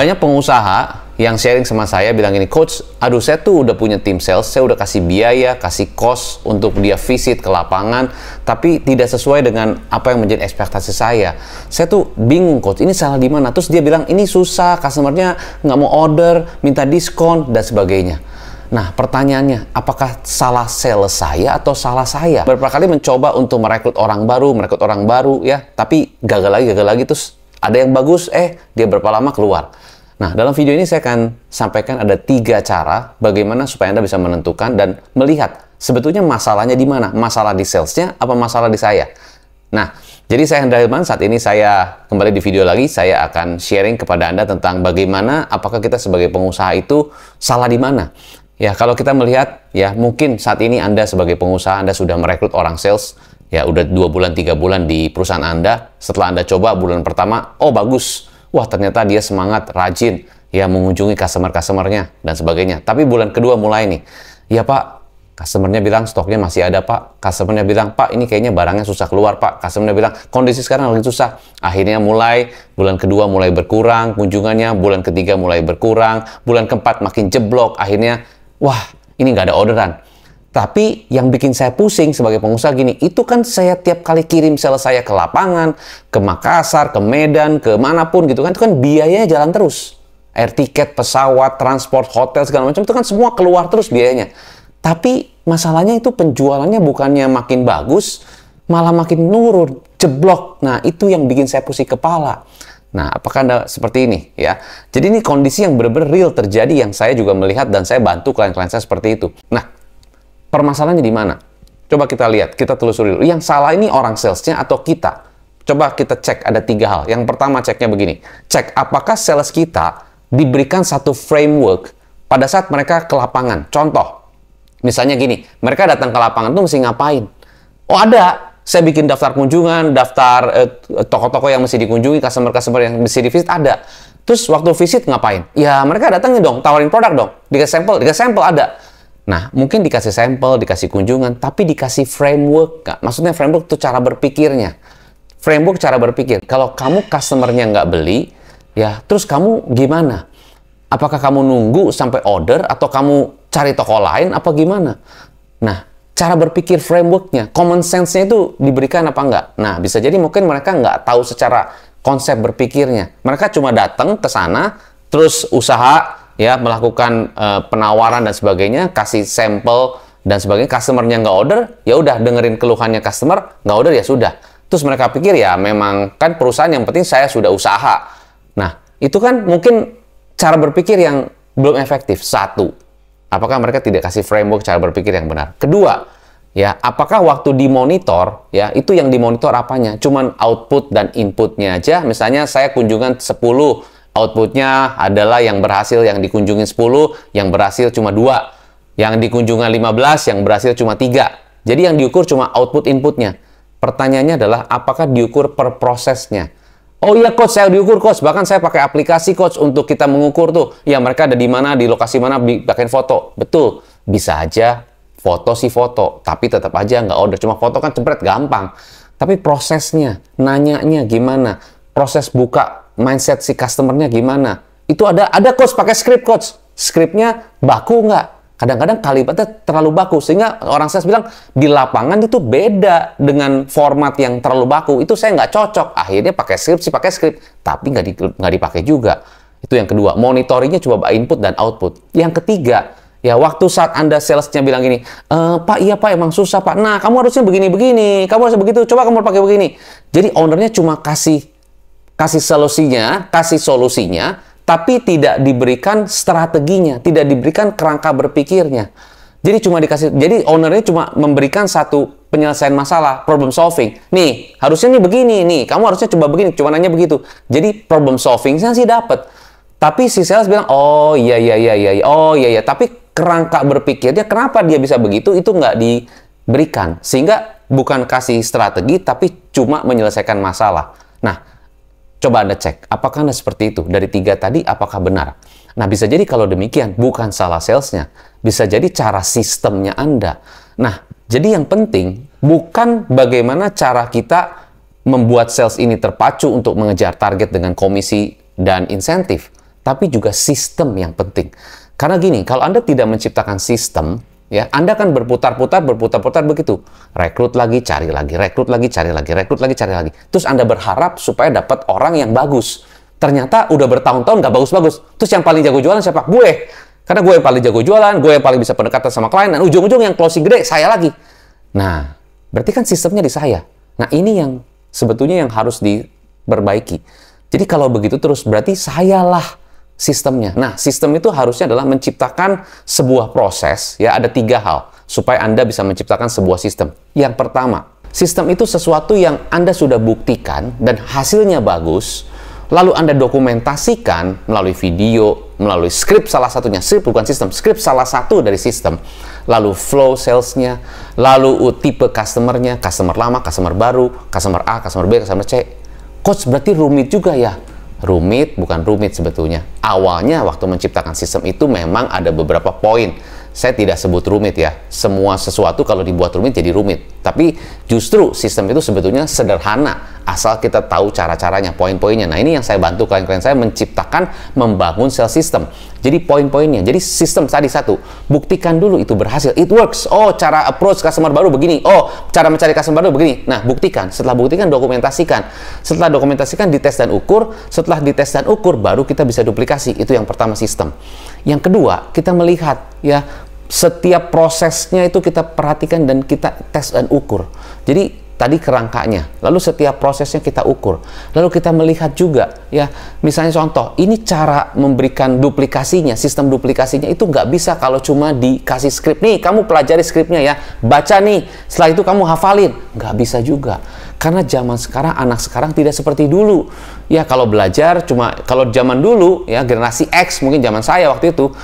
Banyak pengusaha yang sharing sama saya bilang gini, Coach, aduh saya tuh udah punya tim sales, saya udah kasih biaya, kasih cost untuk dia visit ke lapangan, tapi tidak sesuai dengan apa yang menjadi ekspektasi saya. Saya tuh bingung, Coach, ini salah di mana? Terus dia bilang, ini susah, customernya nggak mau order, minta diskon, dan sebagainya. Nah, pertanyaannya, apakah salah sales saya atau salah saya? Beberapa kali mencoba untuk merekrut orang baru, ya, tapi gagal lagi, terus ada yang bagus, dia berapa lama keluar. Nah, dalam video ini saya akan sampaikan ada 3 cara bagaimana supaya Anda bisa menentukan dan melihat sebetulnya masalahnya di mana. Masalah di salesnya, apa masalah di saya? Nah, jadi saya Hendra Hilman, saat ini saya kembali di video lagi, saya akan sharing kepada Anda tentang bagaimana apakah kita sebagai pengusaha itu salah di mana. Ya, kalau kita melihat, ya mungkin saat ini Anda sebagai pengusaha, Anda sudah merekrut orang sales, ya udah 2 bulan, 3 bulan di perusahaan Anda. Setelah Anda coba bulan pertama, oh bagus. Wah, ternyata dia semangat, rajin, ya mengunjungi customer-customernya, dan sebagainya. Tapi bulan kedua mulai nih, ya Pak, customernya bilang stoknya masih ada Pak. Customernya bilang, Pak ini kayaknya barangnya susah keluar Pak. Customernya bilang, kondisi sekarang lagi susah. Akhirnya mulai, bulan kedua mulai berkurang kunjungannya, bulan ketiga mulai berkurang, bulan keempat makin jeblok. Akhirnya, wah ini nggak ada orderan. Tapi yang bikin saya pusing sebagai pengusaha gini, itu kan saya tiap kali kirim sales saya ke lapangan, ke Makassar, ke Medan, ke manapun gitu kan, itu kan biayanya jalan terus. Air tiket, pesawat, transport, hotel, segala macam, itu kan semua keluar terus biayanya. Tapi masalahnya itu penjualannya bukannya makin bagus, malah makin nurun, jeblok. Nah, itu yang bikin saya pusing kepala. Nah, apakah Anda seperti ini ya? Jadi ini kondisi yang benar-benar real terjadi yang saya juga melihat dan saya bantu klien-klien saya seperti itu. Nah, permasalahannya di mana? Coba kita lihat, kita telusuri dulu. Yang salah ini orang salesnya atau kita? Coba kita cek, ada 3 hal. Yang pertama ceknya begini. Cek apakah sales kita diberikan satu framework pada saat mereka ke lapangan. Contoh, misalnya gini, mereka datang ke lapangan tuh mesti ngapain? Oh ada, saya bikin daftar kunjungan, daftar toko-toko yang mesti dikunjungi, customer-customer yang mesti di-visit ada. Terus waktu visit ngapain? Ya mereka datangin dong, tawarin produk dong. Dikasih sampel ada. Nah, mungkin dikasih sampel, dikasih kunjungan, tapi dikasih framework, nggak? Maksudnya framework itu cara berpikirnya. Framework cara berpikir. Kalau kamu customernya nggak beli, ya terus kamu gimana? Apakah kamu nunggu sampai order, atau kamu cari toko lain, apa gimana? Nah, cara berpikir frameworknya, common sense-nya itu diberikan apa nggak? Nah, bisa jadi mungkin mereka nggak tahu secara konsep berpikirnya. Mereka cuma datang ke sana, terus usaha, ya melakukan penawaran dan sebagainya, kasih sampel dan sebagainya, customernya nggak order, ya udah dengerin keluhannya customer, nggak order ya sudah. Terus mereka pikir ya memang kan perusahaan yang penting saya sudah usaha. Nah itu kan mungkin cara berpikir yang belum efektif. Satu, apakah mereka tidak kasih framework cara berpikir yang benar? Kedua, ya apakah waktu dimonitor, ya itu yang dimonitor apanya? Cuman output dan inputnya aja. Misalnya saya kunjungan 10, outputnya adalah yang berhasil yang dikunjungin 10, yang berhasil cuma 2. Yang dikunjungan 15, yang berhasil cuma 3. Jadi yang diukur cuma output inputnya. Pertanyaannya adalah apakah diukur per prosesnya? Oh iya Coach, saya diukur Coach. Bahkan saya pakai aplikasi Coach untuk kita mengukur tuh. Ya mereka ada di mana, di lokasi mana, pakai foto. Betul, bisa aja foto sih foto. Tapi tetap aja nggak order. Cuma foto kan jepret gampang. Tapi prosesnya, nanyanya gimana? Proses buka mindset si customernya gimana? Itu ada Coach pakai script Coach. Scriptnya baku nggak? Kadang-kadang kalimatnya terlalu baku sehingga orang sales bilang di lapangan itu beda dengan format yang terlalu baku. Itu saya nggak cocok. Akhirnya pakai script, tapi nggak dipakai juga. Itu yang kedua. Monitoringnya coba input dan output. Yang ketiga, ya waktu saat Anda salesnya bilang gini, Pak iya Pak emang susah Pak. Nah kamu harusnya begini-begini, kamu harusnya begitu. Coba kamu pakai begini. Jadi ownernya cuma kasih solusinya, tapi tidak diberikan strateginya, tidak diberikan kerangka berpikirnya. Jadi ownernya cuma memberikan satu penyelesaian masalah, problem solving. Nih, harusnya nih begini, nih, kamu harusnya coba begini, cuma nanya begitu. Jadi problem solving-nya sih dapat. Tapi si sales bilang, oh iya, tapi kerangka berpikirnya kenapa dia bisa begitu, itu nggak diberikan. Sehingga bukan kasih strategi, tapi cuma menyelesaikan masalah. Nah, coba Anda cek, apakah Anda seperti itu? Dari 3 tadi, apakah benar? Nah, bisa jadi kalau demikian, bukan salah salesnya. Bisa jadi cara sistemnya Anda. Nah, jadi yang penting, bukan bagaimana cara kita membuat sales ini terpacu untuk mengejar target dengan komisi dan insentif. tapi juga sistem yang penting. Karena gini, kalau Anda tidak menciptakan sistem, ya, Anda kan berputar-putar begitu. Rekrut lagi, cari lagi, rekrut lagi, cari lagi, rekrut lagi, cari lagi. Terus Anda berharap supaya dapat orang yang bagus. Ternyata udah bertahun-tahun nggak bagus-bagus. Terus yang paling jago jualan siapa? Gue. Karena gue yang paling jago jualan, gue yang paling bisa pendekatan sama klien, dan ujung-ujung yang closing gede, saya lagi. Nah, berarti kan sistemnya di saya. Nah, ini yang sebetulnya yang harus diperbaiki. Jadi kalau begitu terus, berarti sayalah sistemnya. Nah, sistem itu harusnya adalah menciptakan sebuah proses, ya, ada 3 hal supaya Anda bisa menciptakan sebuah sistem. Yang pertama, sistem itu sesuatu yang Anda sudah buktikan dan hasilnya bagus, lalu Anda dokumentasikan melalui video, melalui skrip salah satunya, skrip bukan sistem, skrip salah satu dari sistem, lalu flow salesnya, lalu tipe customernya, customer lama, customer baru, customer A, customer B, customer C. Coach, berarti rumit juga ya? Rumit, bukan rumit sebetulnya. Awalnya waktu menciptakan sistem itu memang ada beberapa poin. Saya tidak sebut rumit ya. Semua sesuatu kalau dibuat rumit jadi rumit. Tapi justru sistem itu sebetulnya sederhana. Asal kita tahu cara-caranya, poin-poinnya. Nah, ini yang saya bantu klien-klien saya menciptakan, membangun sales system. Jadi poin-poinnya. Jadi sistem tadi satu. Buktikan dulu itu berhasil. It works. Oh, cara approach customer baru begini. Oh, cara mencari customer baru begini. Nah, buktikan. Setelah buktikan, dokumentasikan. Setelah dokumentasikan, dites dan ukur. Setelah dites dan ukur, baru kita bisa duplikasi. Itu yang pertama, sistem. Yang kedua, kita melihat ya setiap prosesnya itu kita perhatikan dan kita tes dan ukur. Jadi tadi kerangkanya, lalu setiap prosesnya kita ukur. Lalu kita melihat juga ya, misalnya contoh, ini cara memberikan duplikasinya, sistem duplikasinya itu nggak bisa kalau cuma dikasih skrip. Nih, kamu pelajari skripnya ya, baca nih, setelah itu kamu hafalin. Nggak bisa juga. Karena zaman sekarang, anak sekarang tidak seperti dulu. Ya, kalau belajar cuma, kalau zaman dulu, ya generasi X, mungkin zaman saya waktu itu,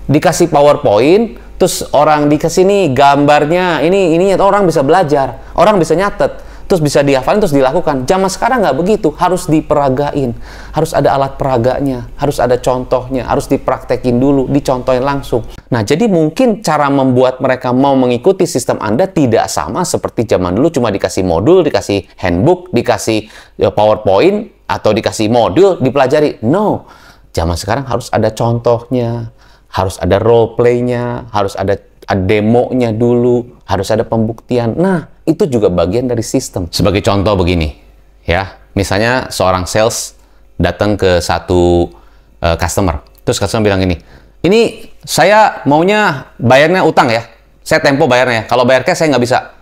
dikasih PowerPoint, terus orang dikasih nih gambarnya, ini orang bisa belajar, orang bisa nyatet, terus bisa dihafalin, terus dilakukan. Zaman sekarang nggak begitu, harus diperagain, harus ada alat peraganya, harus ada contohnya, harus dipraktekin dulu, dicontohin langsung. Nah, jadi mungkin cara membuat mereka mau mengikuti sistem Anda tidak sama seperti zaman dulu, cuma dikasih modul, dikasih handbook, dikasih PowerPoint, atau dikasih modul, dipelajari. No, zaman sekarang harus ada contohnya, harus ada role play-nya, harus ada demonya dulu, harus ada pembuktian. Nah, itu juga bagian dari sistem. Sebagai contoh begini, ya, misalnya seorang sales datang ke satu customer, terus customer bilang gini, ini saya maunya bayarnya utang ya, saya tempo bayarnya, kalau bayar cash saya nggak bisa.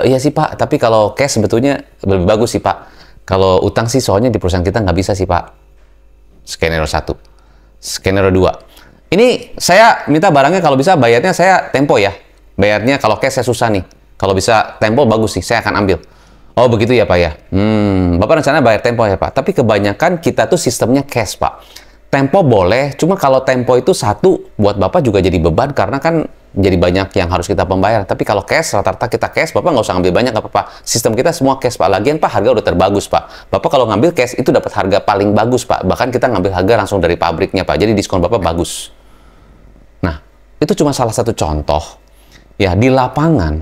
Iya sih Pak, tapi kalau cash sebetulnya lebih bagus sih Pak. Kalau utang sih soalnya di perusahaan kita nggak bisa sih Pak. Skenario 1. Skenario 2. Ini saya minta barangnya kalau bisa bayarnya saya tempo ya. Bayarnya kalau cash saya susah nih. Kalau bisa tempo bagus sih, saya akan ambil. Oh begitu ya Pak ya. Bapak rencana bayar tempo ya Pak. Tapi kebanyakan kita tuh sistemnya cash Pak. Tempo boleh, cuma kalau tempo itu satu buat Bapak juga jadi beban karena kan jadi banyak yang harus kita pembayar. Tapi kalau cash, rata-rata kita cash, Bapak nggak usah ngambil banyak, nggak apa-apa. Sistem kita semua cash, Pak. Lagian, Pak, harga udah terbagus, Pak. Bapak kalau ngambil cash, itu dapat harga paling bagus, Pak. Bahkan kita ngambil harga langsung dari pabriknya, Pak. Jadi diskon Bapak bagus. Nah, itu cuma salah satu contoh. Ya, di lapangan,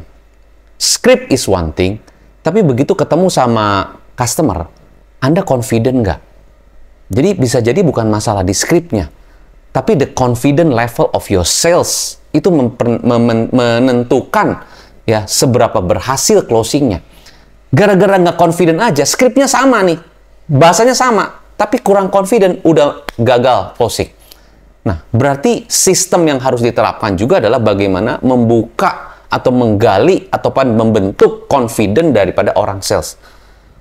script is one thing, tapi begitu ketemu sama customer, Anda confident nggak? Jadi bisa jadi bukan masalah di scriptnya, tapi the confident level of your sales itu menentukan ya seberapa berhasil closingnya. Gara-gara nggak confident aja, scriptnya sama nih, bahasanya sama, tapi kurang confident, udah gagal closing. Nah, berarti sistem yang harus diterapkan juga adalah bagaimana membuka atau menggali ataupun membentuk confident daripada orang sales.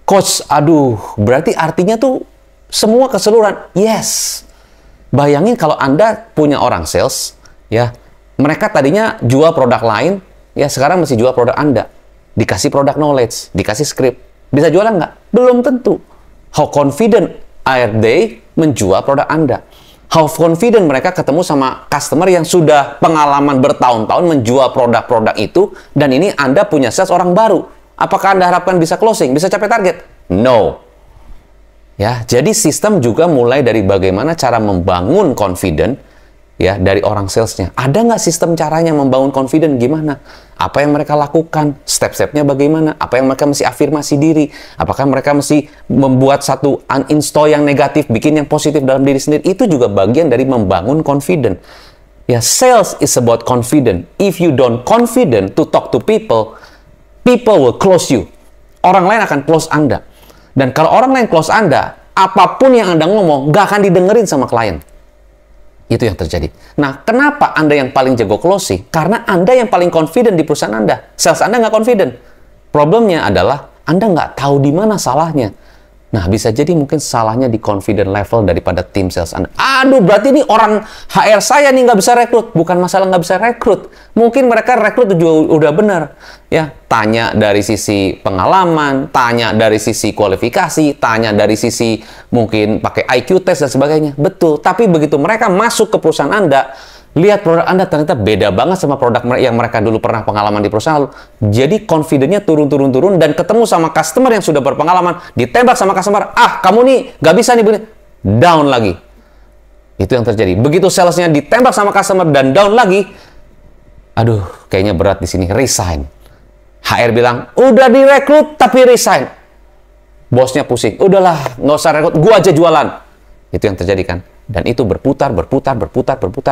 Coach, aduh, berarti artinya tuh semua keseluruhan. Yes. Bayangin kalau Anda punya orang sales, ya, mereka tadinya jual produk lain, ya sekarang mesti jual produk Anda. Dikasih produk knowledge, dikasih script. Bisa jualan nggak? Belum tentu. How confident are they menjual produk Anda? How confident mereka ketemu sama customer yang sudah pengalaman bertahun-tahun menjual produk-produk itu, dan ini Anda punya sales orang baru. Apakah Anda harapkan bisa closing, bisa capai target? No. Ya, jadi sistem juga mulai dari bagaimana cara membangun confident, ya dari orang salesnya. Ada nggak sistem caranya membangun confident gimana? Apa yang mereka lakukan? Step-stepnya bagaimana? Apa yang mereka mesti afirmasi diri? Apakah mereka mesti membuat satu uninstall yang negatif, bikin yang positif dalam diri sendiri? Itu juga bagian dari membangun confident. Ya, sales is about confident. If you don't confident to talk to people, people will close you. Orang lain akan close Anda. Dan kalau orang lain close Anda, apapun yang Anda ngomong, nggak akan didengerin sama klien. Itu yang terjadi. Nah, kenapa Anda yang paling jago closing? Karena Anda yang paling confident di perusahaan Anda. Sales Anda nggak confident. Problemnya adalah Anda nggak tahu di mana salahnya. Nah, bisa jadi mungkin salahnya di confident level daripada tim sales Anda. Aduh, berarti ini orang HR saya nih nggak bisa rekrut. Bukan masalah nggak bisa rekrut. Mungkin mereka rekrut juga udah benar. Ya, tanya dari sisi pengalaman, tanya dari sisi kualifikasi, tanya dari sisi mungkin pakai IQ test dan sebagainya. Betul. Tapi begitu mereka masuk ke perusahaan Anda, lihat produk Anda ternyata beda banget sama produk yang mereka dulu pernah pengalaman di perusahaan. Jadi confidence-nya turun dan ketemu sama customer yang sudah berpengalaman, ditembak sama customer, kamu nih nggak bisa nih, down lagi. Itu yang terjadi. Begitu salesnya ditembak sama customer dan down lagi, aduh, kayaknya berat di sini, resign. HR bilang, udah direkrut tapi resign. Bosnya pusing, udahlah, nggak usah rekrut, gua aja jualan. Itu yang terjadi kan. Dan itu berputar,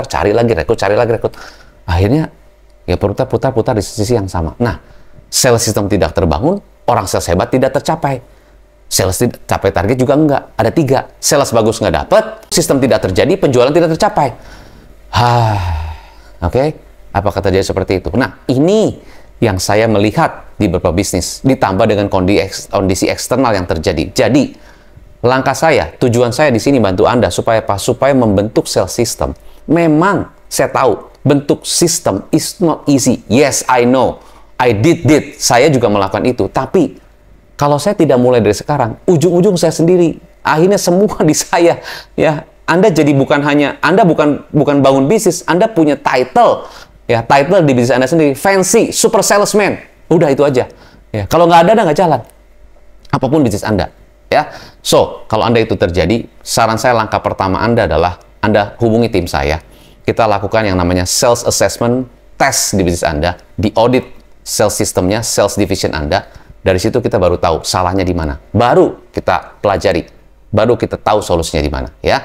cari lagi rekrut. Akhirnya, ya putar di sisi yang sama. Nah, sales system tidak terbangun, orang sales hebat tidak tercapai. Sales tidak capai target juga enggak. Ada 3. Sales bagus nggak dapet, sistem tidak terjadi, penjualan tidak tercapai. Oke? Apakah terjadi seperti itu? Nah, ini yang saya melihat di beberapa bisnis, ditambah dengan kondisi eksternal yang terjadi. Jadi, langkah saya, tujuan saya di sini bantu Anda supaya apa? Supaya membentuk sales system. Memang saya tahu bentuk sistem is not easy. Yes, I know. I did. Saya juga melakukan itu. Tapi kalau saya tidak mulai dari sekarang, ujung-ujung saya sendiri. Akhirnya semua di saya. Ya, Anda jadi Anda bukan bangun bisnis, Anda punya title. Ya, title di bisnis Anda sendiri, fancy, super salesman. Udah itu aja. Ya, kalau nggak ada nggak jalan. Apapun bisnis Anda. Ya, so kalau Anda itu terjadi, saran saya langkah pertama Anda adalah Anda hubungi tim saya. Kita lakukan yang namanya sales assessment test di bisnis Anda, di audit sales systemnya, sales division Anda. Dari situ kita baru tahu salahnya di mana. Baru kita pelajari, baru kita tahu solusinya di mana. Ya,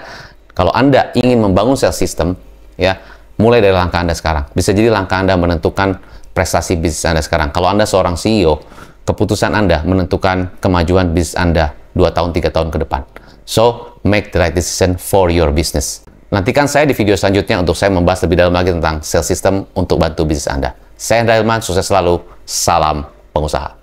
kalau Anda ingin membangun sales system, ya mulai dari langkah Anda sekarang. Bisa jadi langkah Anda menentukan prestasi bisnis Anda sekarang. Kalau Anda seorang CEO, keputusan Anda menentukan kemajuan bisnis Anda 2 tahun, 3 tahun ke depan. So, make the right decision for your business. Nantikan saya di video selanjutnya untuk saya membahas lebih dalam lagi tentang sales system untuk bantu bisnis Anda. Saya Hendra Hilman, sukses selalu. Salam pengusaha.